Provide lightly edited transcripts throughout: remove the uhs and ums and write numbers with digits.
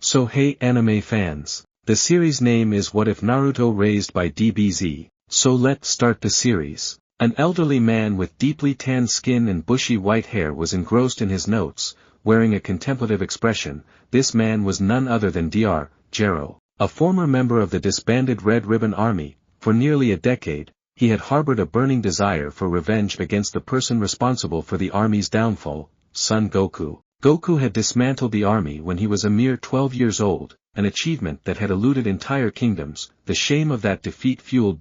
So hey anime fans, the series name is What If Naruto raised by DBZ, so let's start the series. An elderly man with deeply tanned skin and bushy white hair was engrossed in his notes, wearing a contemplative expression. This man was none other than Gero, a former member of the disbanded Red Ribbon Army. For nearly a decade, he had harbored a burning desire for revenge against the person responsible for the army's downfall, Son Goku. Goku had dismantled the army when he was a mere 12 years old, an achievement that had eluded entire kingdoms. The shame of that defeat fueled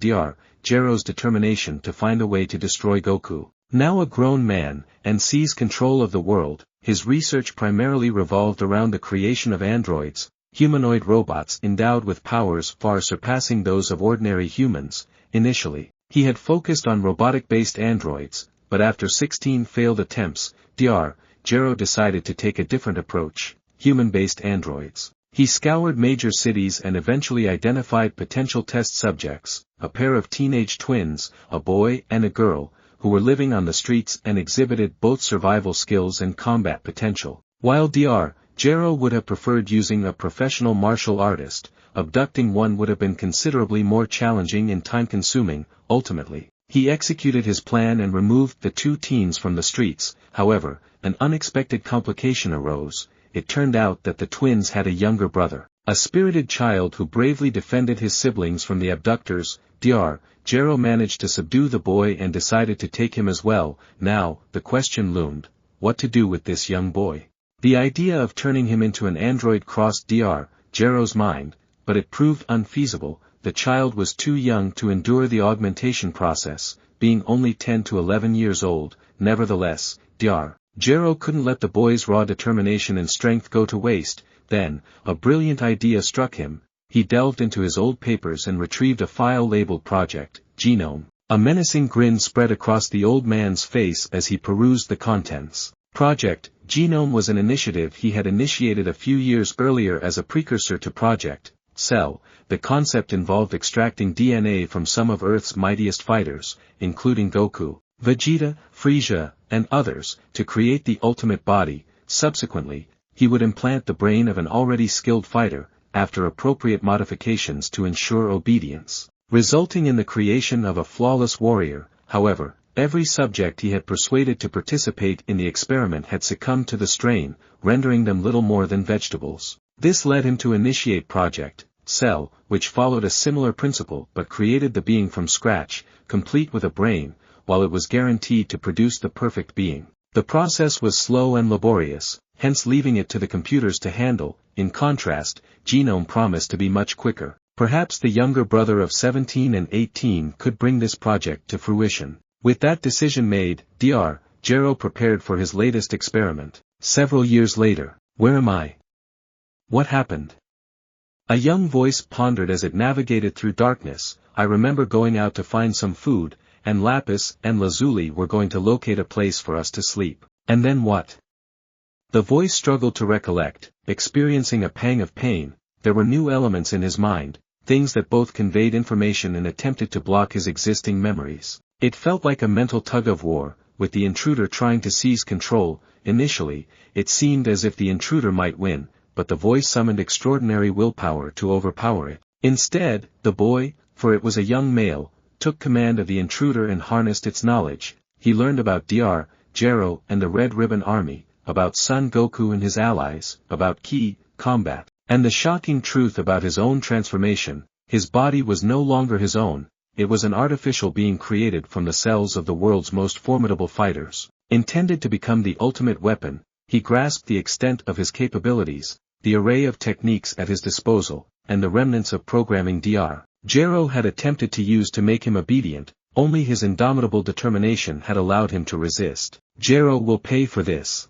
Gero's determination to find a way to destroy Goku. Now a grown man, and seize control of the world, his research primarily revolved around the creation of androids, humanoid robots endowed with powers far surpassing those of ordinary humans. Initially, he had focused on robotic-based androids, but after 16 failed attempts, Gero decided to take a different approach: human-based androids. He scoured major cities and eventually identified potential test subjects, a pair of teenage twins, a boy and a girl, who were living on the streets and exhibited both survival skills and combat potential. While Gero would have preferred using a professional martial artist, abducting one would have been considerably more challenging and time-consuming. Ultimately, he executed his plan and removed the two teens from the streets. However, an unexpected complication arose. It turned out that the twins had a younger brother, a spirited child who bravely defended his siblings from the abductors. Gero managed to subdue the boy and decided to take him as well. Now, the question loomed: what to do with this young boy? The idea of turning him into an android crossed Gero's mind, but it proved unfeasible. The child was too young to endure the augmentation process, being only 10 to 11 years old. Nevertheless, Gero couldn't let the boy's raw determination and strength go to waste. Then, a brilliant idea struck him. He delved into his old papers and retrieved a file labeled Project Genome. A menacing grin spread across the old man's face as he perused the contents. Project Genome was an initiative he had initiated a few years earlier as a precursor to Project Cell. The concept involved extracting DNA from some of Earth's mightiest fighters, including Goku, Vegeta, Frieza, and others, to create the ultimate body. Subsequently, he would implant the brain of an already skilled fighter, after appropriate modifications to ensure obedience, resulting in the creation of a flawless warrior. However, every subject he had persuaded to participate in the experiment had succumbed to the strain, rendering them little more than vegetables. This led him to initiate Project Cell, which followed a similar principle but created the being from scratch, complete with a brain, while it was guaranteed to produce the perfect being. The process was slow and laborious, hence leaving it to the computers to handle. In contrast, Genome promised to be much quicker. Perhaps the younger brother of 17 and 18 could bring this project to fruition. With that decision made, Gero prepared for his latest experiment. Several years later, where am I? What happened? A young voice pondered as it navigated through darkness. I remember going out to find some food, and Lapis and Lazuli were going to locate a place for us to sleep. And then what? The voice struggled to recollect, experiencing a pang of pain. There were new elements in his mind, things that both conveyed information and attempted to block his existing memories. It felt like a mental tug-of-war, with the intruder trying to seize control. Initially, it seemed as if the intruder might win, but the voice summoned extraordinary willpower to overpower it. Instead, the boy, for it was a young male, took command of the intruder and harnessed its knowledge. He learned about Gero and the Red Ribbon Army, about Son Goku and his allies, about ki, combat, and the shocking truth about his own transformation. His body was no longer his own, it was an artificial being created from the cells of the world's most formidable fighters. Intended to become the ultimate weapon, he grasped the extent of his capabilities, the array of techniques at his disposal, and the remnants of programming Gero had attempted to use to make him obedient. Only his indomitable determination had allowed him to resist. Gero will pay for this.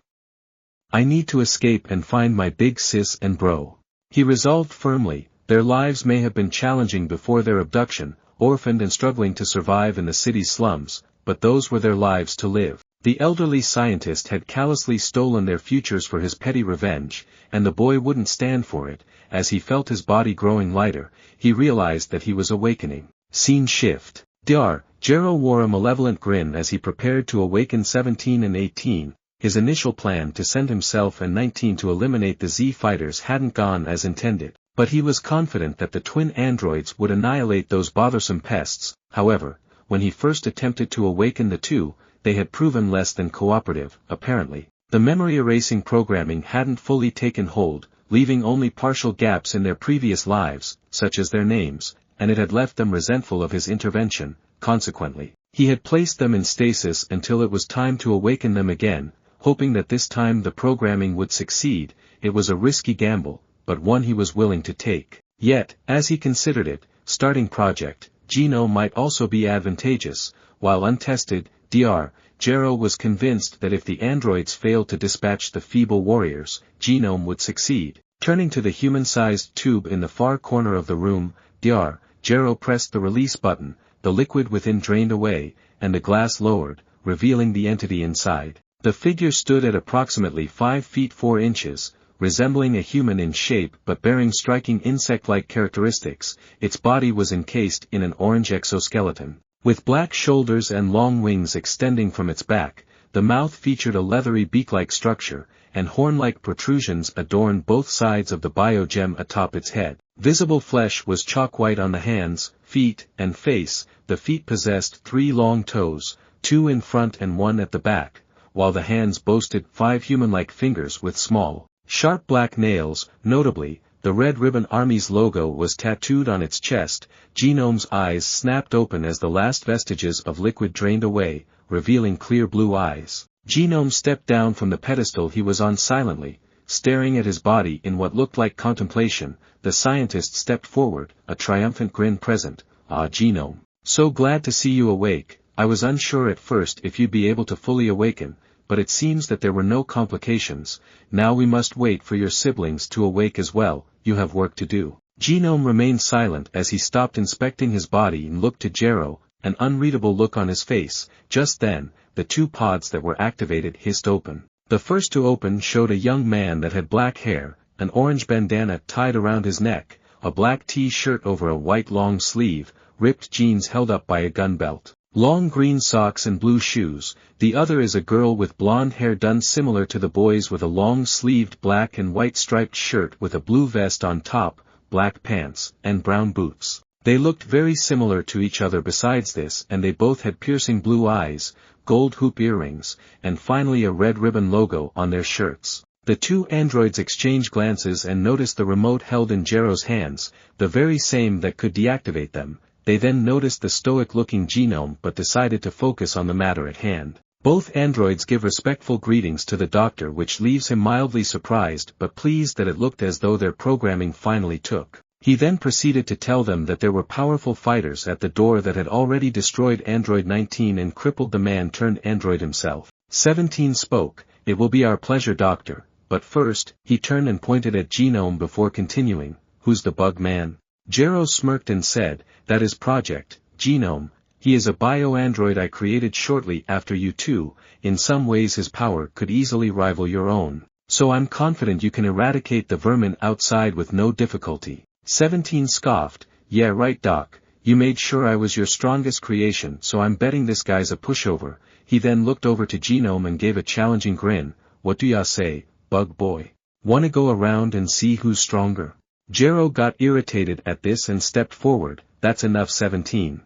I need to escape and find my big sis and bro. He resolved firmly. Their lives may have been challenging before their abduction, orphaned and struggling to survive in the city's slums, but those were their lives to live. The elderly scientist had callously stolen their futures for his petty revenge, and the boy wouldn't stand for it. As he felt his body growing lighter, he realized that he was awakening. Scene shift. Gero wore a malevolent grin as he prepared to awaken 17 and 18. his initial plan to send himself and 19 to eliminate the Z fighters hadn't gone as intended, but he was confident that the twin androids would annihilate those bothersome pests. However, when he first attempted to awaken the two, they had proven less than cooperative. Apparently, the memory-erasing programming hadn't fully taken hold, leaving only partial gaps in their previous lives, such as their names, and it had left them resentful of his intervention. Consequently, he had placed them in stasis until it was time to awaken them again, hoping that this time the programming would succeed. It was a risky gamble, but one he was willing to take. Yet, as he considered it, starting Project Gero might also be advantageous. While untested, Gero was convinced that if the androids failed to dispatch the feeble warriors, Genome would succeed. Turning to the human-sized tube in the far corner of the room, Gero pressed the release button, the liquid within drained away, and the glass lowered, revealing the entity inside. The figure stood at approximately 5 feet 4 inches, resembling a human in shape but bearing striking insect-like characteristics. Its body was encased in an orange exoskeleton, with black shoulders and long wings extending from its back. The mouth featured a leathery beak-like structure, and horn-like protrusions adorned both sides of the biogem atop its head. Visible flesh was chalk-white on the hands, feet, and face. The feet possessed 3 long toes, 2 in front and 1 at the back, while the hands boasted 5 human-like fingers with small, sharp black nails. Notably, the Red Ribbon Army's logo was tattooed on its chest. Genome's eyes snapped open as the last vestiges of liquid drained away, revealing clear blue eyes. Genome stepped down from the pedestal he was on silently, staring at his body in what looked like contemplation. The scientist stepped forward, a triumphant grin present. "Ah, Genome. So glad to see you awake. I was unsure at first if you'd be able to fully awaken, but it seems that there were no complications. Now we must wait for your siblings to awake as well. You have work to do." Genome remained silent as he stopped inspecting his body and looked to Gero, an unreadable look on his face. Just then, the 2 pods that were activated hissed open. The first to open showed a young man that had black hair, an orange bandana tied around his neck, a black t-shirt over a white long sleeve, ripped jeans held up by a gun belt, long green socks and blue shoes. The other is a girl with blonde hair done similar to the boys, with a long-sleeved black and white striped shirt with a blue vest on top, black pants, and brown boots. They looked very similar to each other besides this, and they both had piercing blue eyes, gold hoop earrings, and finally a red ribbon logo on their shirts. The 2 androids exchanged glances and noticed the remote held in Gero's hands, the very same that could deactivate them. They then noticed the stoic-looking Genome but decided to focus on the matter at hand. Both androids give respectful greetings to the doctor, which leaves him mildly surprised but pleased that it looked as though their programming finally took. He then proceeded to tell them that there were powerful fighters at the door that had already destroyed Android 19 and crippled the man-turned-android himself. 17 spoke. "It will be our pleasure, Doctor, but first," he turned and pointed at Genome before continuing, "who's the bug man?" Gero smirked and said, "That is Project Genome. He is a bio-android I created shortly after you two. In some ways his power could easily rival your own, so I'm confident you can eradicate the vermin outside with no difficulty." 17 scoffed, "Yeah right Doc, you made sure I was your strongest creation, so I'm betting this guy's a pushover." He then looked over to Genome and gave a challenging grin. "What do ya say, bug boy? Wanna go around and see who's stronger?" Gero got irritated at this and stepped forward. "That's enough 17.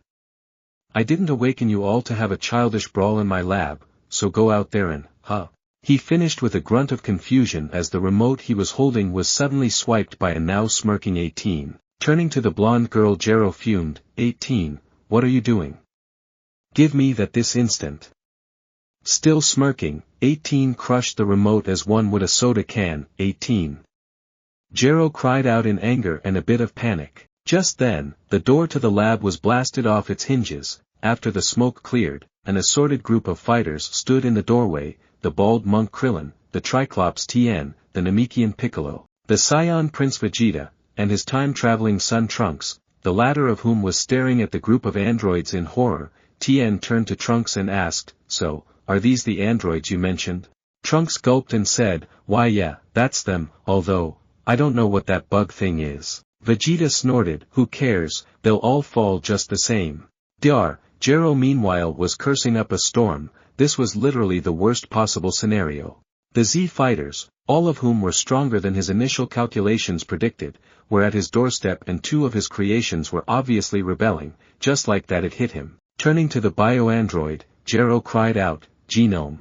I didn't awaken you all to have a childish brawl in my lab, so go out there and, He finished with a grunt of confusion as the remote he was holding was suddenly swiped by a now smirking 18. Turning to the blonde girl, Gero fumed, "18, what are you doing? Give me that this instant." Still smirking, 18 crushed the remote as one would a soda can. 18. Gero cried out in anger and a bit of panic. Just then, the door to the lab was blasted off its hinges. After the smoke cleared, an assorted group of fighters stood in the doorway: the bald monk Krillin, the Triclops Tien, the Namekian Piccolo, the Scion Prince Vegeta, and his time-traveling son Trunks, the latter of whom was staring at the group of androids in horror. Tien turned to Trunks and asked, "So, are these the androids you mentioned?" Trunks gulped and said, "Why yeah, that's them, although, I don't know what that bug thing is." Vegeta snorted, "Who cares, they'll all fall just the same." Gero meanwhile was cursing up a storm. this was literally the worst possible scenario. The Z fighters, all of whom were stronger than his initial calculations predicted, were at his doorstep and two of his creations were obviously rebelling. Just like that it hit him. Turning to the bio-android, Gero cried out, "Genome!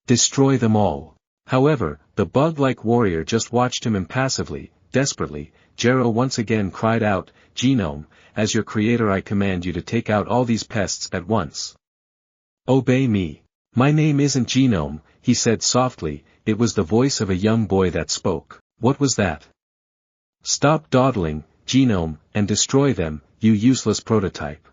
Destroy them all!" However, the bug-like warrior just watched him impassively. Desperately, Gero once again cried out, "Genome, as your creator I command you to take out all these pests at once. Obey me. My name isn't Genome," he said softly. It was the voice of a young boy that spoke. What was that? "Stop dawdling, Genome, and destroy them, you useless prototype."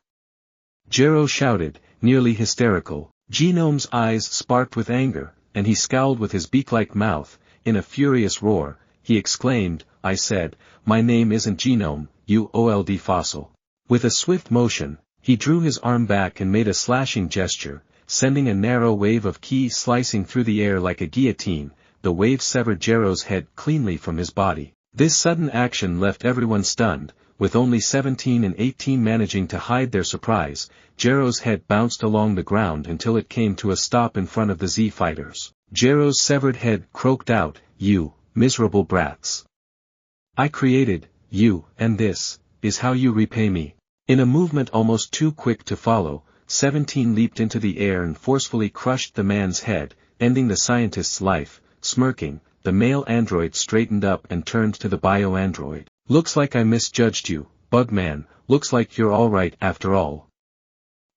Gero shouted, nearly hysterical. Genome's eyes sparked with anger, and he scowled with his beak-like mouth. In a furious roar, he exclaimed, "I said, my name isn't Genome, you old fossil." With a swift motion, he drew his arm back and made a slashing gesture, sending a narrow wave of ki slicing through the air like a guillotine. The wave severed Gero's head cleanly from his body. This sudden action left everyone stunned, with only 17 and 18 managing to hide their surprise. Gero's head bounced along the ground until it came to a stop in front of the Z fighters. Gero's severed head croaked out, "You, miserable brats. I created you, and this is how you repay me." In a movement almost too quick to follow, 17 leaped into the air and forcefully crushed the man's head, ending the scientist's life. Smirking, the male android straightened up and turned to the bio-android. "Looks like I misjudged you, Bugman, looks like you're alright after all,"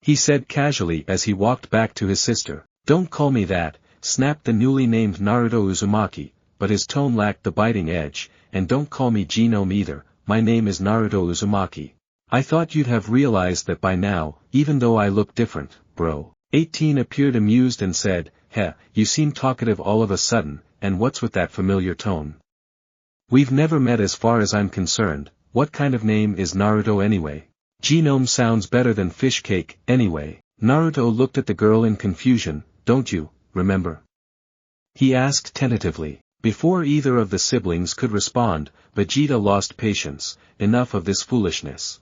he said casually as he walked back to his sister. "Don't call me that," snapped the newly named Naruto Uzumaki, but his tone lacked the biting edge. "And don't call me Genome either, my name is Naruto Uzumaki. I thought you'd have realized that by now, even though I look different, bro." 18 appeared amused and said, "Heh, you seem talkative all of a sudden, and what's with that familiar tone? We've never met as far as I'm concerned. What kind of name is Naruto anyway? Genome sounds better than fish cake, anyway." Naruto looked at the girl in confusion. "Don't you remember?" he asked tentatively. Before either of the siblings could respond, Vegeta lost patience. Enough of this foolishness,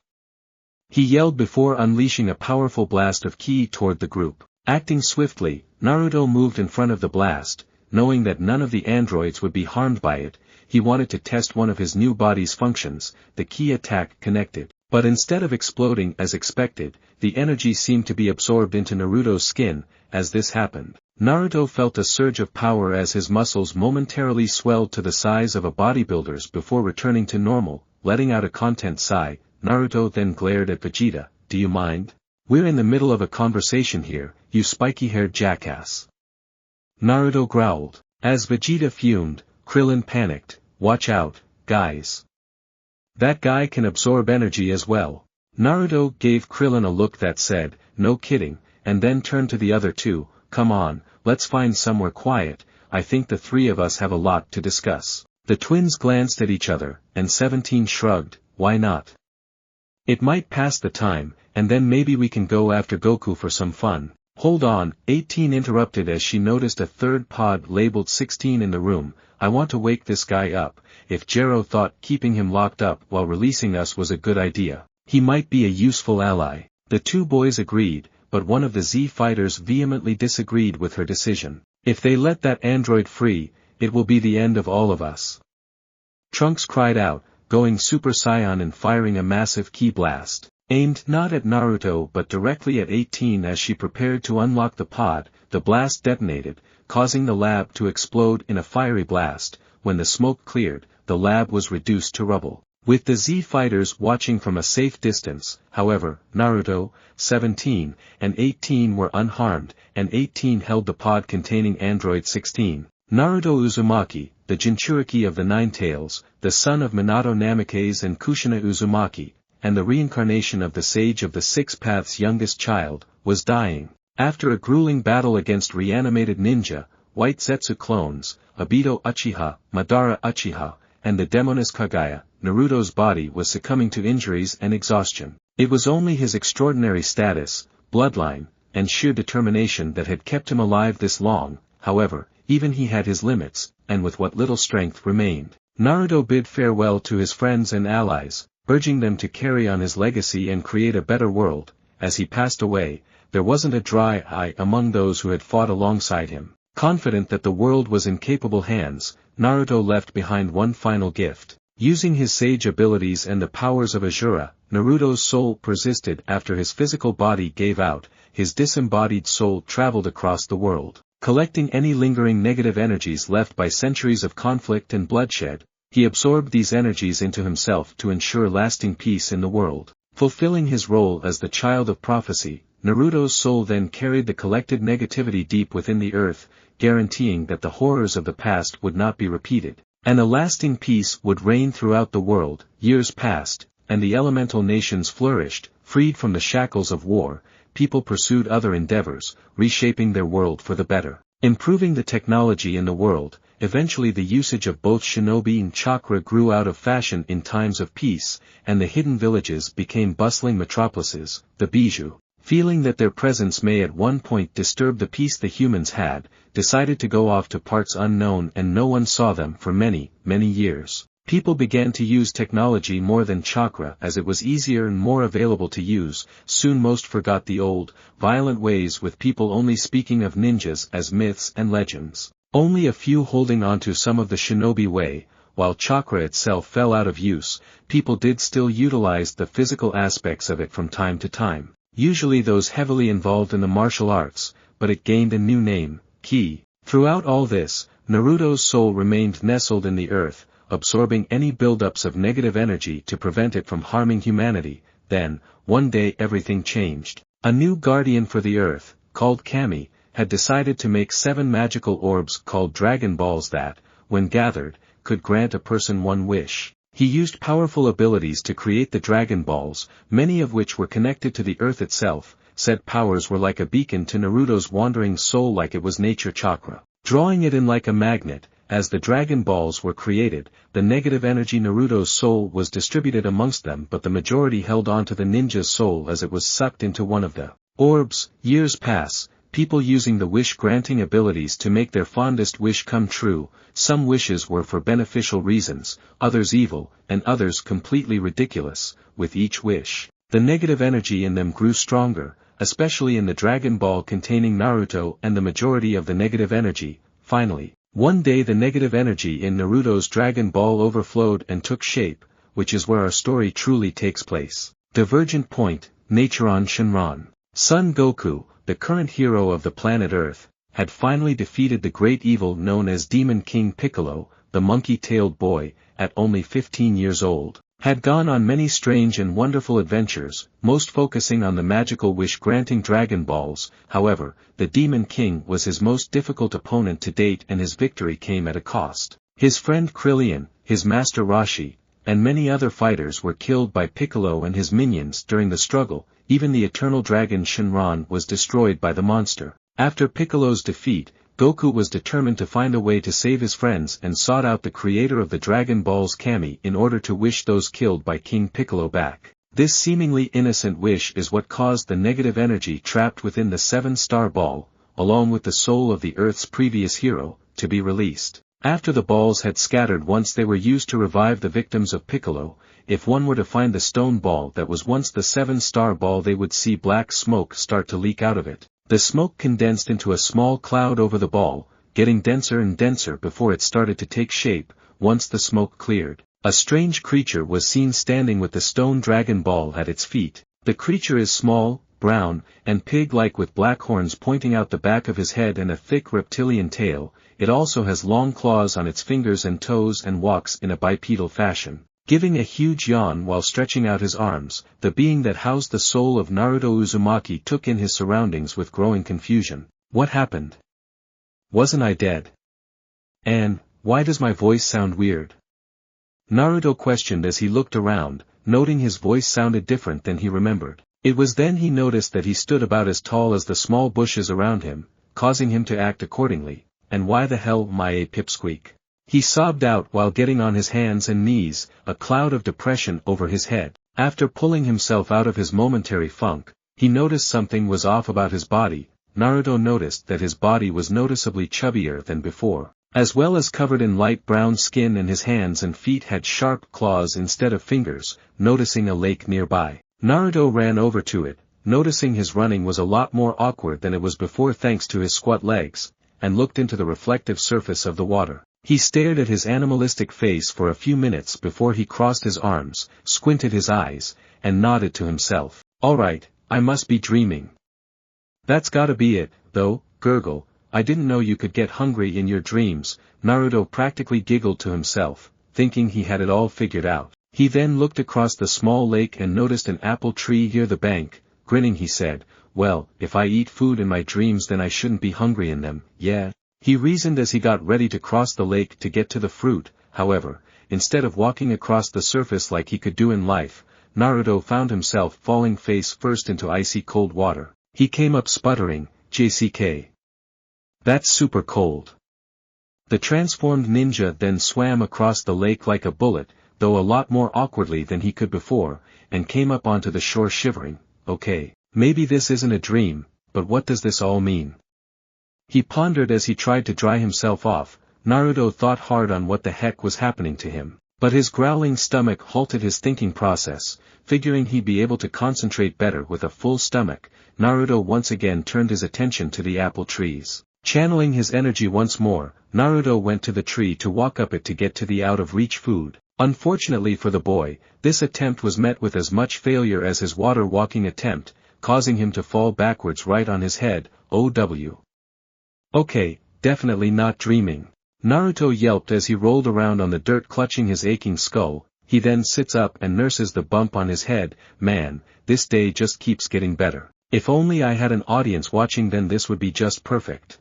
he yelled before unleashing a powerful blast of ki toward the group. Acting swiftly, Naruto moved in front of the blast. Knowing that none of the androids would be harmed by it, he wanted to test one of his new body's functions. The ki attack connected, but instead of exploding as expected, the energy seemed to be absorbed into Naruto's skin. As this happened, Naruto felt a surge of power as his muscles momentarily swelled to the size of a bodybuilder's before returning to normal. Letting out a content sigh, Naruto then glared at Vegeta. "Do you mind? We're in the middle of a conversation here, you spiky-haired jackass." Naruto growled. As Vegeta fumed, Krillin panicked. "Watch out, guys. That guy can absorb energy as well." Naruto gave Krillin a look that said, "No kidding," and then turned to the other two. "Come on, let's find somewhere quiet, I think the three of us have a lot to discuss." The twins glanced at each other, and 17 shrugged. "Why not? It might pass the time, and then maybe we can go after Goku for some fun." "Hold on," 18 interrupted as she noticed a third pod labeled 16 in the room. "I want to wake this guy up. If Gero thought keeping him locked up while releasing us was a good idea, he might be a useful ally." The two boys agreed, but one of the Z fighters vehemently disagreed with her decision. "If they let that android free, it will be the end of all of us." Trunks cried out, going Super Saiyan and firing a massive ki blast, aimed not at Naruto but directly at 18 as she prepared to unlock the pod. The blast detonated, causing the lab to explode in a fiery blast. When the smoke cleared, the lab was reduced to rubble. With the Z fighters watching from a safe distance, however, Naruto, 17, and 18 were unharmed, and 18 held the pod containing Android 16. Naruto Uzumaki, the Jinchuriki of the Nine Tails, the son of Minato Namikaze and Kushina Uzumaki, and the reincarnation of the Sage of the Six Paths' youngest child, was dying. After a grueling battle against reanimated ninja, White Zetsu clones, Obito Uchiha, Madara Uchiha, and the Demoness Kagaya, Naruto's body was succumbing to injuries and exhaustion. It was only his extraordinary status, bloodline, and sheer determination that had kept him alive this long. However, even he had his limits, and with what little strength remained, Naruto bid farewell to his friends and allies, urging them to carry on his legacy and create a better world. As he passed away, there wasn't a dry eye among those who had fought alongside him. Confident that the world was in capable hands, Naruto left behind one final gift. Using his sage abilities and the powers of Asura, Naruto's soul persisted after his physical body gave out. His disembodied soul traveled across the world, collecting any lingering negative energies left by centuries of conflict and bloodshed. He absorbed these energies into himself to ensure lasting peace in the world. Fulfilling his role as the child of prophecy, Naruto's soul then carried the collected negativity deep within the earth, guaranteeing that the horrors of the past would not be repeated, and a lasting peace would reign throughout the world. Years passed, and the elemental nations flourished. Freed from the shackles of war, people pursued other endeavors, reshaping their world for the better, improving the technology in the world. Eventually the usage of both shinobi and chakra grew out of fashion in times of peace, and the hidden villages became bustling metropolises. The Bijou, feeling that their presence may at one point disturb the peace the humans had, decided to go off to parts unknown, and no one saw them for many, many years. People began to use technology more than chakra as it was easier and more available to use. Soon most forgot the old, violent ways, with people only speaking of ninjas as myths and legends. Only a few holding on to some of the shinobi way. While chakra itself fell out of use, people did still utilize the physical aspects of it from time to time, usually those heavily involved in the martial arts, but it gained a new name, ki. Throughout all this, Naruto's soul remained nestled in the earth, absorbing any buildups of negative energy to prevent it from harming humanity. Then, one day everything changed. A new guardian for the earth, called Kami, had decided to make 7 magical orbs called Dragon Balls that, when gathered, could grant a person one wish. He used powerful abilities to create the Dragon Balls, many of which were connected to the earth itself. Said powers were like a beacon to Naruto's wandering soul, like it was nature chakra, drawing it in like a magnet. As the Dragon Balls were created, the negative energy Naruto's soul was distributed amongst them, but the majority held on to the ninja's soul as it was sucked into one of the orbs. Years pass, people using the wish-granting abilities to make their fondest wish come true. Some wishes were for beneficial reasons, others evil, and others completely ridiculous. With each wish, the negative energy in them grew stronger, especially in the Dragon Ball containing Naruto and the majority of the negative energy. Finally, one day the negative energy in Naruto's Dragon Ball overflowed and took shape, which is where our story truly takes place. Divergent Point, Naturon Shinran. Son Goku, the current hero of the planet Earth, had finally defeated the great evil known as Demon King Piccolo. The monkey-tailed boy, at only 15 years old, had gone on many strange and wonderful adventures, most focusing on the magical wish-granting Dragon Balls. However, the Demon King was his most difficult opponent to date, and his victory came at a cost. His friend Krillin, his master Roshi, and many other fighters were killed by Piccolo and his minions during the struggle. Even the eternal dragon Shinran was destroyed by the monster. After Piccolo's defeat, Goku was determined to find a way to save his friends and sought out the creator of the Dragon Balls, Kami, in order to wish those killed by King Piccolo back. This seemingly innocent wish is what caused the negative energy trapped within the 7-star ball, along with the soul of the Earth's previous hero, to be released. After the balls had scattered once, they were used to revive the victims of Piccolo. If one were to find the stone ball that was once the 7-star ball, they would see black smoke start to leak out of it. The smoke condensed into a small cloud over the ball, getting denser and denser before it started to take shape. Once the smoke cleared, a strange creature was seen standing with the stone Dragon Ball at its feet. The creature is small, brown, and pig-like, with black horns pointing out the back of his head and a thick reptilian tail. It also has long claws on its fingers and toes and walks in a bipedal fashion, giving a huge yawn while stretching out his arms. The being that housed the soul of Naruto Uzumaki took in his surroundings with growing confusion. What happened? Wasn't I dead? And, why does my voice sound weird? Naruto questioned as he looked around, noting his voice sounded different than he remembered. It was then he noticed that he stood about as tall as the small bushes around him, causing him to act accordingly. And why the hell am I a pipsqueak? He sobbed out while getting on his hands and knees, a cloud of depression over his head. After pulling himself out of his momentary funk, he noticed something was off about his body. Naruto noticed that his body was noticeably chubbier than before, as well as covered in light brown skin, and his hands and feet had sharp claws instead of fingers. Noticing a lake nearby, Naruto ran over to it, noticing his running was a lot more awkward than it was before thanks to his squat legs, and looked into the reflective surface of the water. He stared at his animalistic face for a few minutes before he crossed his arms, squinted his eyes, and nodded to himself. Alright, I must be dreaming. That's gotta be it, though, gurgle, I didn't know you could get hungry in your dreams. Naruto practically giggled to himself, thinking he had it all figured out. He then looked across the small lake and noticed an apple tree near the bank. Grinning he said, well, if I eat food in my dreams then I shouldn't be hungry in them, yeah? He reasoned as he got ready to cross the lake to get to the fruit. However, instead of walking across the surface like he could do in life, Naruto found himself falling face first into icy cold water. He came up sputtering, JCK. That's super cold. The transformed ninja then swam across the lake like a bullet, though a lot more awkwardly than he could before, and came up onto the shore shivering. Okay, maybe this isn't a dream, but what does this all mean? He pondered as he tried to dry himself off. Naruto thought hard on what the heck was happening to him, but his growling stomach halted his thinking process. Figuring he'd be able to concentrate better with a full stomach, Naruto once again turned his attention to the apple trees. Channeling his energy once more, Naruto went to the tree to walk up it to get to the out-of-reach food. Unfortunately for the boy, this attempt was met with as much failure as his water-walking attempt, causing him to fall backwards right on his head. OW. Okay, definitely not dreaming. Naruto yelped as he rolled around on the dirt clutching his aching skull. He then sits up and nurses the bump on his head. Man, this day just keeps getting better. If only I had an audience watching, then this would be just perfect.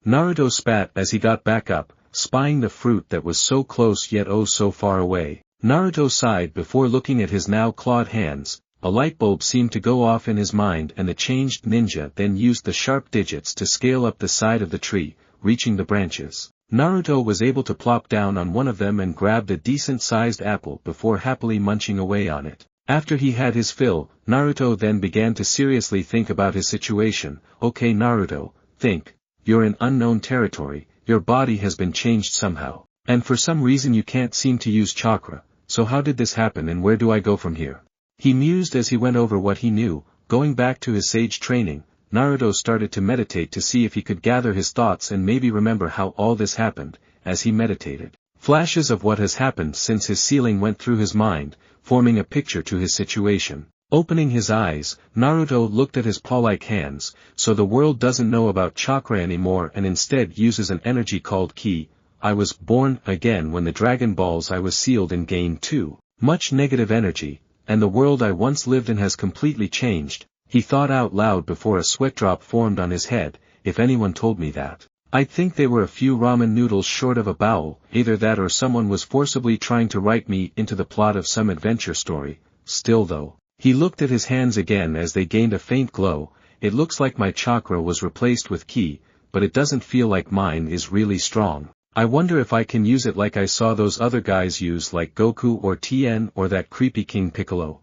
Naruto spat as he got back up, spying the fruit that was so close yet oh so far away. Naruto sighed before looking at his now clawed hands. A light bulb seemed to go off in his mind, and the changed ninja then used the sharp digits to scale up the side of the tree, reaching the branches. Naruto was able to plop down on one of them and grabbed a decent-sized apple before happily munching away on it. After he had his fill, Naruto then began to seriously think about his situation. Okay Naruto, think. You're in unknown territory, your body has been changed somehow, and for some reason you can't seem to use chakra, so how did this happen and where do I go from here? He mused as he went over what he knew. Going back to his sage training, Naruto started to meditate to see if he could gather his thoughts and maybe remember how all this happened. As he meditated, flashes of what has happened since his sealing went through his mind, forming a picture to his situation. Opening his eyes, Naruto looked at his paw-like hands. So the world doesn't know about chakra anymore and instead uses an energy called ki. I was born again when the Dragon Balls I was sealed in gained too much negative energy, and the world I once lived in has completely changed. He thought out loud before a sweat drop formed on his head. If anyone told me that, I'd think they were a few ramen noodles short of a bowel. Either that or someone was forcibly trying to write me into the plot of some adventure story. Still though, he looked at his hands again as they gained a faint glow. It looks like my chakra was replaced with ki, but it doesn't feel like mine is really strong. I wonder if I can use it like I saw those other guys use, like Goku or Tien or that creepy King Piccolo.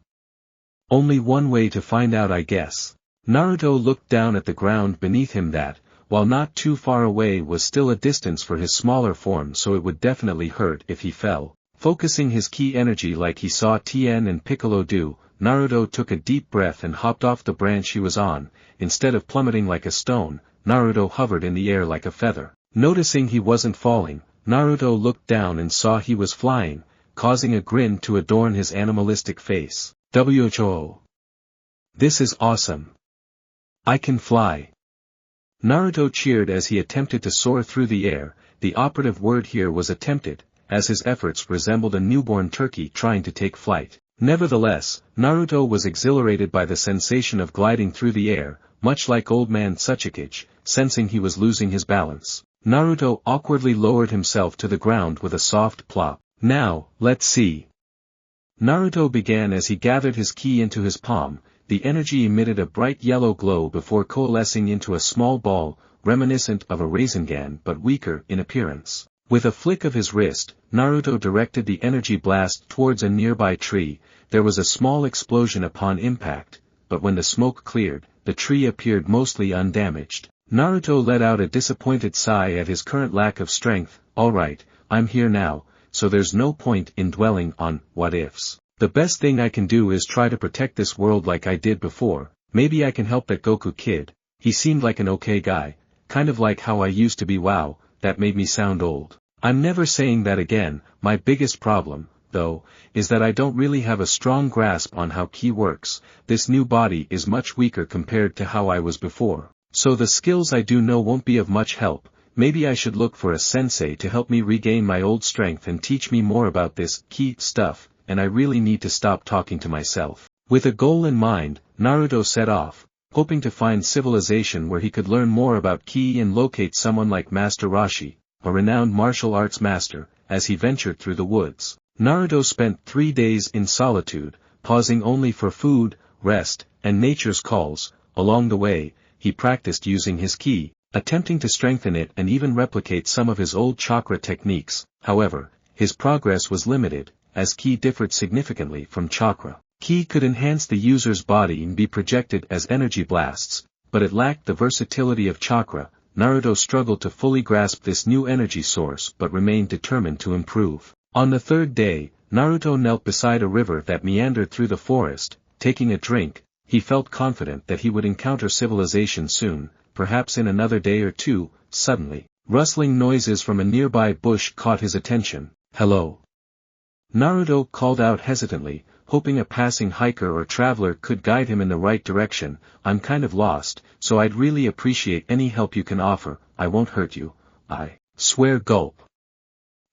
Only one way to find out, I guess. Naruto looked down at the ground beneath him that, while not too far away, was still a distance for his smaller form, so it would definitely hurt if he fell. Focusing his ki energy like he saw Tien and Piccolo do, Naruto took a deep breath and hopped off the branch he was on. Instead of plummeting like a stone, Naruto hovered in the air like a feather. Noticing he wasn't falling, Naruto looked down and saw he was flying, causing a grin to adorn his animalistic face. Who! This is awesome. I can fly. Naruto cheered as he attempted to soar through the air. The operative word here was attempted, as his efforts resembled a newborn turkey trying to take flight. Nevertheless, Naruto was exhilarated by the sensation of gliding through the air, much like old man Tsuchikage. Sensing he was losing his balance, Naruto awkwardly lowered himself to the ground with a soft plop. Now, let's see. Naruto began as he gathered his ki into his palm. The energy emitted a bright yellow glow before coalescing into a small ball, reminiscent of a Rasengan but weaker in appearance. With a flick of his wrist, Naruto directed the energy blast towards a nearby tree. There was a small explosion upon impact, but when the smoke cleared, the tree appeared mostly undamaged. Naruto let out a disappointed sigh at his current lack of strength. Alright, I'm here now, so there's no point in dwelling on what-ifs. The best thing I can do is try to protect this world like I did before. maybe I can help that Goku kid. He seemed like an okay guy, kind of like how I used to be. Wow, that made me sound old. I'm never saying that again. My biggest problem, though, is that I don't really have a strong grasp on how ki works. This new body is much weaker compared to how I was before. So the skills I do know won't be of much help. Maybe I should look for a sensei to help me regain my old strength and teach me more about this ki stuff, and I really need to stop talking to myself. With a goal in mind, Naruto set off, hoping to find civilization where he could learn more about ki and locate someone like Master Roshi, a renowned martial arts master. As he ventured through the woods, Naruto spent 3 days in solitude, pausing only for food, rest, and nature's calls. Along the way, he practiced using his ki, attempting to strengthen it and even replicate some of his old chakra techniques. However, his progress was limited, as ki differed significantly from chakra. Ki could enhance the user's body and be projected as energy blasts, but it lacked the versatility of chakra. Naruto struggled to fully grasp this new energy source but remained determined to improve. On the 3rd day, Naruto knelt beside a river that meandered through the forest. Taking a drink, he felt confident that he would encounter civilization soon, perhaps in another day or two. Suddenly, rustling noises from a nearby bush caught his attention. "Hello?" Naruto called out hesitantly, hoping a passing hiker or traveler could guide him in the right direction. "I'm kind of lost, so I'd really appreciate any help you can offer. I won't hurt you, I swear." Gulp.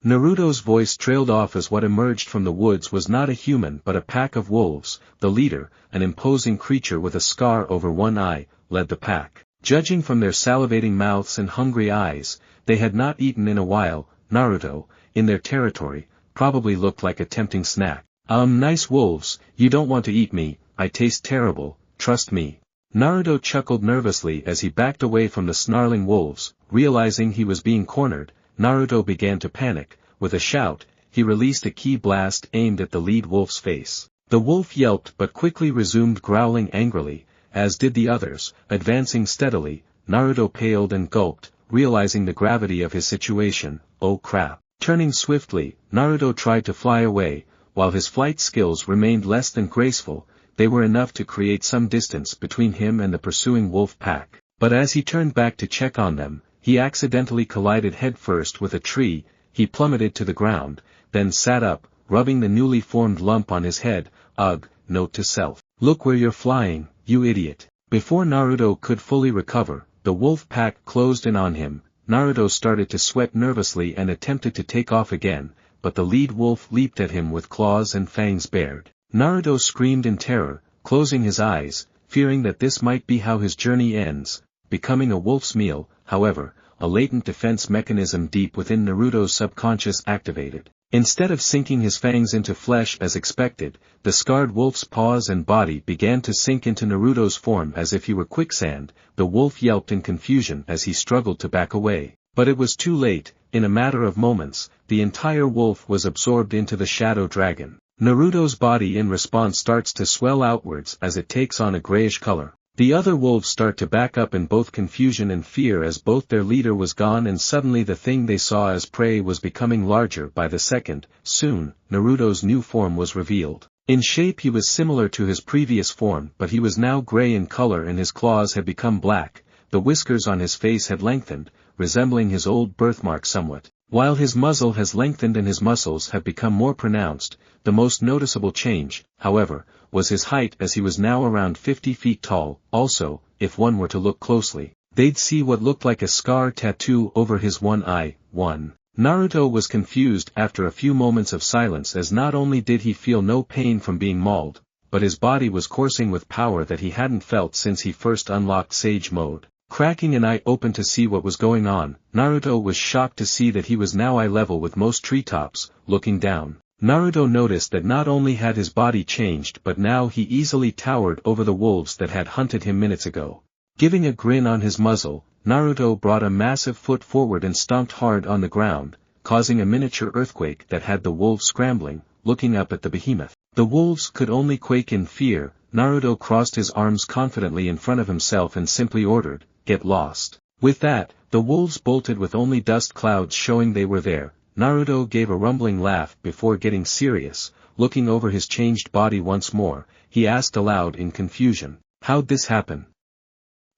Naruto's voice trailed off as what emerged from the woods was not a human but a pack of wolves. The leader, an imposing creature with a scar over one eye, led the pack. Judging from their salivating mouths and hungry eyes, they had not eaten in a while. Naruto, in their territory, probably looked like a tempting snack. Nice wolves, you don't want to eat me, I taste terrible, trust me." Naruto chuckled nervously as he backed away from the snarling wolves. Realizing he was being cornered, Naruto began to panic. With a shout, he released a ki blast aimed at the lead wolf's face. The wolf yelped but quickly resumed growling angrily, as did the others. Advancing steadily, Naruto paled and gulped, realizing the gravity of his situation. Oh crap. Turning swiftly, Naruto tried to fly away. While his flight skills remained less than graceful, they were enough to create some distance between him and the pursuing wolf pack. But as he turned back to check on them, he accidentally collided headfirst with a tree. He plummeted to the ground, then sat up, rubbing the newly formed lump on his head. Ugh, note to self. Look where you're flying, you idiot. Before Naruto could fully recover, the wolf pack closed in on him. Naruto started to sweat nervously and attempted to take off again, but the lead wolf leaped at him with claws and fangs bared. Naruto screamed in terror, closing his eyes, fearing that this might be how his journey ends, becoming a wolf's meal. However, a latent defense mechanism deep within Naruto's subconscious activated. Instead of sinking his fangs into flesh as expected, the scarred wolf's paws and body began to sink into Naruto's form as if he were quicksand. The wolf yelped in confusion as he struggled to back away. But it was too late. In a matter of moments, the entire wolf was absorbed into the shadow dragon. Naruto's body in response starts to swell outwards as it takes on a grayish color. The other wolves start to back up in both confusion and fear as both their leader was gone and suddenly the thing they saw as prey was becoming larger by the second. Soon, Naruto's new form was revealed. In shape he was similar to his previous form, but he was now gray in color and his claws had become black. The whiskers on his face had lengthened, resembling his old birthmark somewhat. While his muzzle has lengthened and his muscles have become more pronounced, the most noticeable change, however, was his height as he was now around 50 feet tall. Also, if one were to look closely, they'd see what looked like a scar tattoo over his one eye. Naruto was confused after a few moments of silence as not only did he feel no pain from being mauled, but his body was coursing with power that he hadn't felt since he first unlocked Sage Mode. Cracking an eye open to see what was going on, Naruto was shocked to see that he was now eye level with most treetops. Looking down, Naruto noticed that not only had his body changed but now he easily towered over the wolves that had hunted him minutes ago. Giving a grin on his muzzle, Naruto brought a massive foot forward and stomped hard on the ground, causing a miniature earthquake that had the wolves scrambling, looking up at the behemoth. The wolves could only quake in fear. Naruto crossed his arms confidently in front of himself and simply ordered, "Get lost." With that, the wolves bolted with only dust clouds showing they were there. Naruto gave a rumbling laugh before getting serious. Looking over his changed body once more, he asked aloud in confusion, How'd this happen?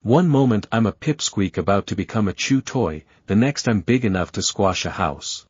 One moment I'm a pipsqueak about to become a chew toy, the next I'm big enough to squash a house.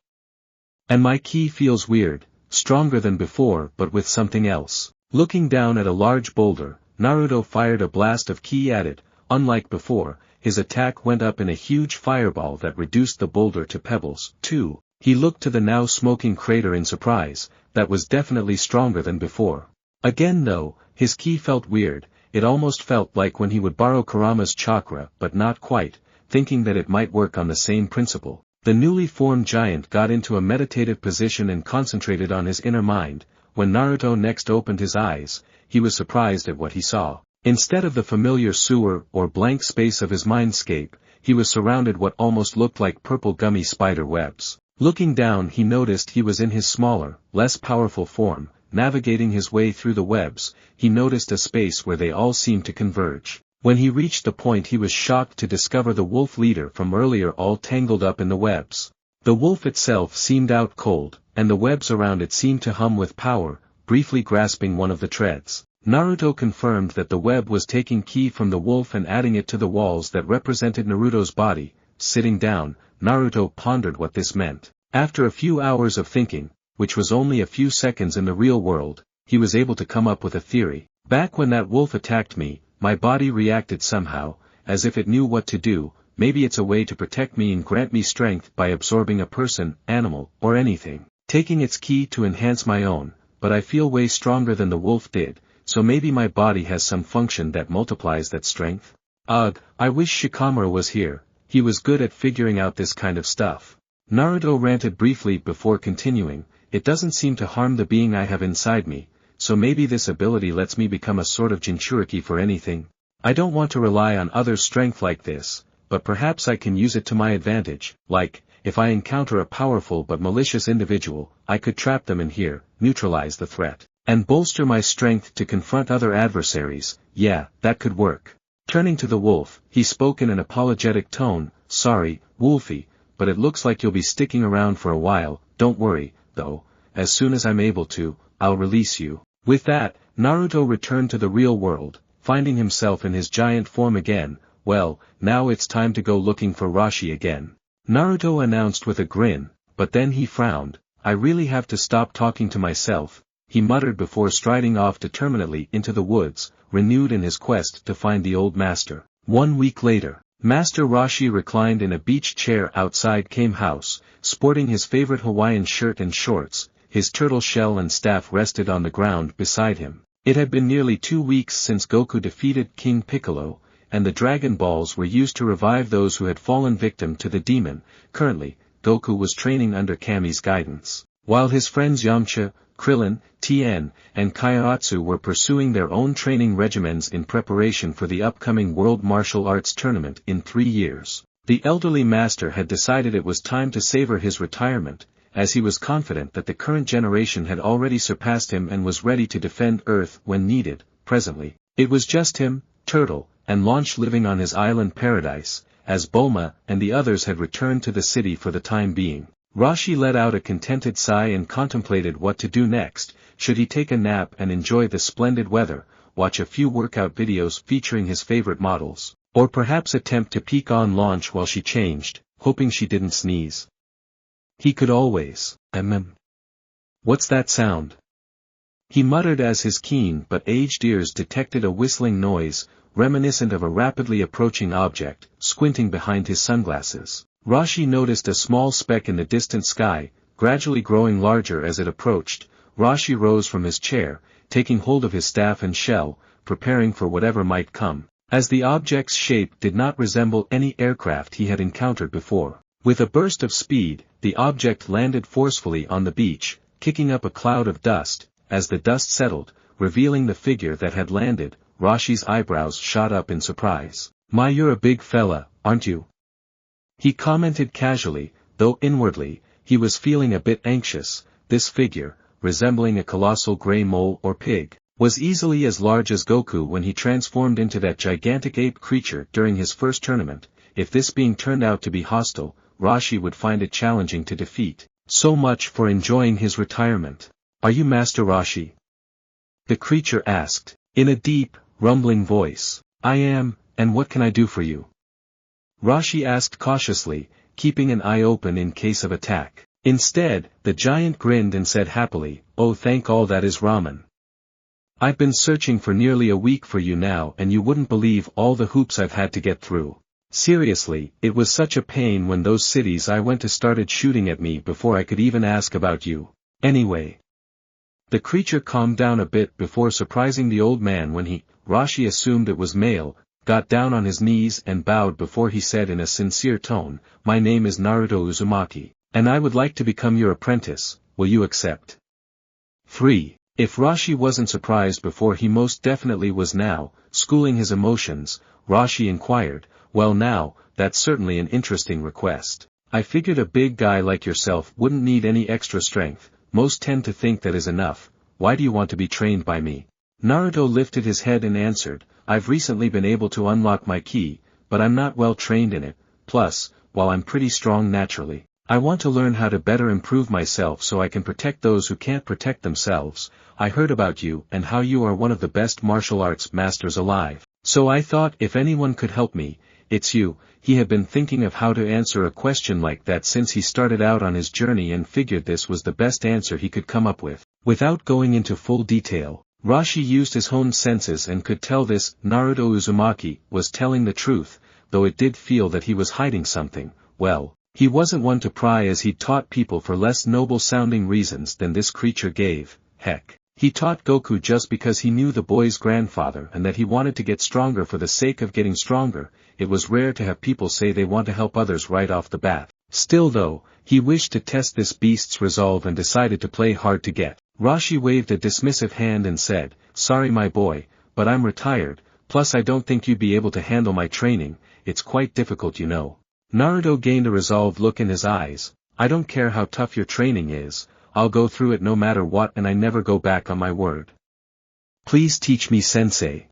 And my ki feels weird, stronger than before but with something else. Looking down at a large boulder, Naruto fired a blast of ki at it. Unlike before, his attack went up in a huge fireball that reduced the boulder to pebbles. 2. He looked to the now smoking crater in surprise. That was definitely stronger than before. Again though, his ki felt weird. It almost felt like when he would borrow Kurama's chakra, but not quite, thinking that it might work on the same principle. The newly formed giant got into a meditative position and concentrated on his inner mind. When Naruto next opened his eyes, he was surprised at what he saw. Instead of the familiar sewer or blank space of his mindscape, he was surrounded what almost looked like purple gummy spider webs. Looking down he noticed he was in his smaller, less powerful form. Navigating his way through the webs, he noticed a space where they all seemed to converge. When he reached the point he was shocked to discover the wolf leader from earlier all tangled up in the webs. The wolf itself seemed out cold, and the webs around it seemed to hum with power, briefly grasping one of the threads. Naruto confirmed that the web was taking ki from the wolf and adding it to the walls that represented Naruto's body. Sitting down, Naruto pondered what this meant. After a few hours of thinking, which was only a few seconds in the real world, he was able to come up with a theory. Back when that wolf attacked me, my body reacted somehow, as if it knew what to do. Maybe it's a way to protect me and grant me strength by absorbing a person, animal, or anything, taking its ki to enhance my own, but I feel way stronger than the wolf did, so maybe my body has some function that multiplies that strength? Ugh, I wish Shikamaru was here, he was good at figuring out this kind of stuff. Naruto ranted briefly before continuing, it doesn't seem to harm the being I have inside me, so maybe this ability lets me become a sort of Jinchuriki for anything. I don't want to rely on others' strength like this, but perhaps I can use it to my advantage, like, if I encounter a powerful but malicious individual, I could trap them in here, neutralize the threat, and bolster my strength to confront other adversaries. Yeah, that could work. Turning to the wolf, he spoke in an apologetic tone, sorry, Wolfie, but it looks like you'll be sticking around for a while. Don't worry, though, as soon as I'm able to, I'll release you. With that, Naruto returned to the real world, finding himself in his giant form again. Well, now it's time to go looking for Roshi again. Naruto announced with a grin, but then he frowned. I really have to stop talking to myself, he muttered before striding off determinedly into the woods, renewed in his quest to find the old master. 1 week later, Master Roshi reclined in a beach chair outside Kame House, sporting his favorite Hawaiian shirt and shorts. His turtle shell and staff rested on the ground beside him. It had been nearly 2 weeks since Goku defeated King Piccolo, and the Dragon Balls were used to revive those who had fallen victim to the demon. Currently, Goku was training under Kami's guidance, while his friends Yamcha, Krillin, Tien, and Kaiotsu were pursuing their own training regimens in preparation for the upcoming World Martial Arts Tournament in 3 years. The elderly master had decided it was time to savor his retirement, as he was confident that the current generation had already surpassed him and was ready to defend Earth when needed. Presently, it was just him, Turtle, and Launch living on his island paradise, as Bulma and the others had returned to the city for the time being. Roshi let out a contented sigh and contemplated what to do next. Should he take a nap and enjoy the splendid weather, watch a few workout videos featuring his favorite models, or perhaps attempt to peek on Launch while she changed, hoping she didn't sneeze? He could always, What's that sound? He muttered as his keen but aged ears detected a whistling noise, reminiscent of a rapidly approaching object, squinting behind his sunglasses. Roshi noticed a small speck in the distant sky, gradually growing larger as it approached. Roshi rose from his chair, taking hold of his staff and shell, preparing for whatever might come, as the object's shape did not resemble any aircraft he had encountered before. With a burst of speed, the object landed forcefully on the beach, kicking up a cloud of dust. As the dust settled, revealing the figure that had landed, Roshi's eyebrows shot up in surprise. "My, you're a big fella, aren't you?" he commented casually, though inwardly, he was feeling a bit anxious. This figure, resembling a colossal gray mole or pig, was easily as large as Goku when he transformed into that gigantic ape creature during his first tournament. If this being turned out to be hostile, Roshi would find it challenging to defeat. So much for enjoying his retirement. "Are you Master Roshi?" the creature asked. In a deep, rumbling voice. I am, and what can I do for you? Roshi asked cautiously, keeping an eye open in case of attack. Instead, the giant grinned and said happily, oh thank all that is ramen. I've been searching for nearly a week for you now and you wouldn't believe all the hoops I've had to get through. Seriously, it was such a pain when those cities I went to started shooting at me before I could even ask about you. Anyway. The creature calmed down a bit before surprising the old man when he, Roshi assumed it was male, got down on his knees and bowed before he said in a sincere tone, my name is Naruto Uzumaki, and I would like to become your apprentice, will you accept? 3. If Roshi wasn't surprised before he most definitely was now, schooling his emotions, Roshi inquired, well now, that's certainly an interesting request. I figured a big guy like yourself wouldn't need any extra strength, most tend to think that is enough, why do you want to be trained by me? Naruto lifted his head and answered, I've recently been able to unlock my ki, but I'm not well trained in it, plus, while I'm pretty strong naturally, I want to learn how to better improve myself so I can protect those who can't protect themselves. I heard about you and how you are one of the best martial arts masters alive, so I thought if anyone could help me, it's you. He had been thinking of how to answer a question like that since he started out on his journey and figured this was the best answer he could come up with. Without going into full detail, Roshi used his honed senses and could tell this Naruto Uzumaki was telling the truth, though it did feel that he was hiding something. Well, he wasn't one to pry as he'd taught people for less noble-sounding reasons than this creature gave. Heck, he taught Goku just because he knew the boy's grandfather and that he wanted to get stronger for the sake of getting stronger. It was rare to have people say they want to help others right off the bat. Still though, he wished to test this beast's resolve and decided to play hard to get. Roshi waved a dismissive hand and said, sorry my boy, but I'm retired, plus I don't think you'd be able to handle my training, it's quite difficult you know. Naruto gained a resolved look in his eyes, I don't care how tough your training is, I'll go through it no matter what and I never go back on my word. Please teach me sensei.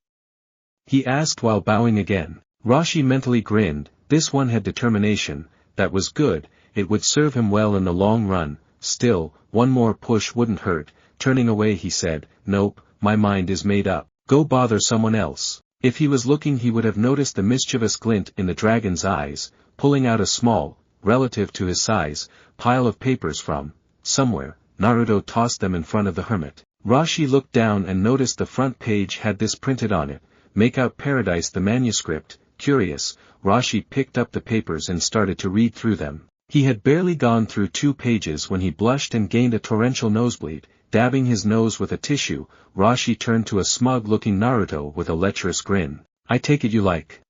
He asked while bowing again. Roshi mentally grinned, this one had determination, that was good, it would serve him well in the long run, still, one more push wouldn't hurt. Turning away he said, nope, my mind is made up, go bother someone else. If he was looking he would have noticed the mischievous glint in the dragon's eyes, pulling out a small, relative to his size, pile of papers from somewhere. Naruto tossed them in front of the hermit. Roshi looked down and noticed the front page had this printed on it, Make out Paradise the manuscript. Curious, Roshi picked up the papers and started to read through them. He had barely gone through 2 pages when he blushed and gained a torrential nosebleed. Dabbing his nose with a tissue, Roshi turned to a smug-looking Naruto with a lecherous grin. I take it you like.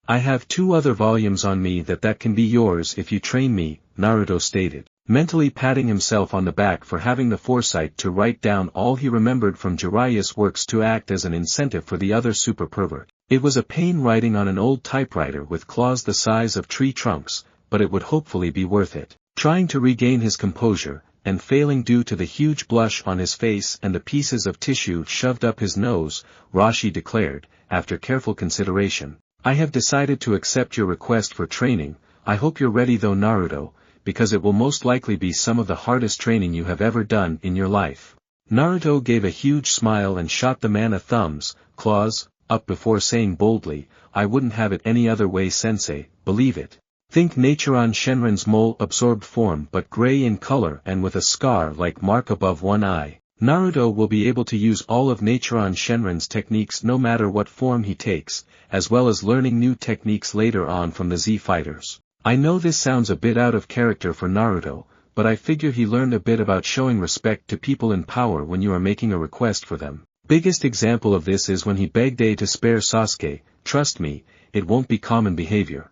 I have 2 other volumes on me that can be yours if you train me, Naruto stated, mentally patting himself on the back for having the foresight to write down all he remembered from Jiraiya's works to act as an incentive for the other super pervert. It was a pain writing on an old typewriter with claws the size of tree trunks, but it would hopefully be worth it. Trying to regain his composure, and failing due to the huge blush on his face and the pieces of tissue shoved up his nose, Roshi declared, after careful consideration, I have decided to accept your request for training. I hope you're ready though Naruto, because it will most likely be some of the hardest training you have ever done in your life. Naruto gave a huge smile and shot the man a thumbs, claws, up before saying boldly, I wouldn't have it any other way sensei, believe it. Think Nichiren Shenron's mole-absorbed form but gray in color and with a scar-like mark above one eye. Naruto will be able to use all of Nichiren Shenron's techniques no matter what form he takes, as well as learning new techniques later on from the Z fighters. I know this sounds a bit out of character for Naruto, but I figure he learned a bit about showing respect to people in power when you are making a request for them. Biggest example of this is when he begged A to spare Sasuke. Trust me, it won't be common behavior.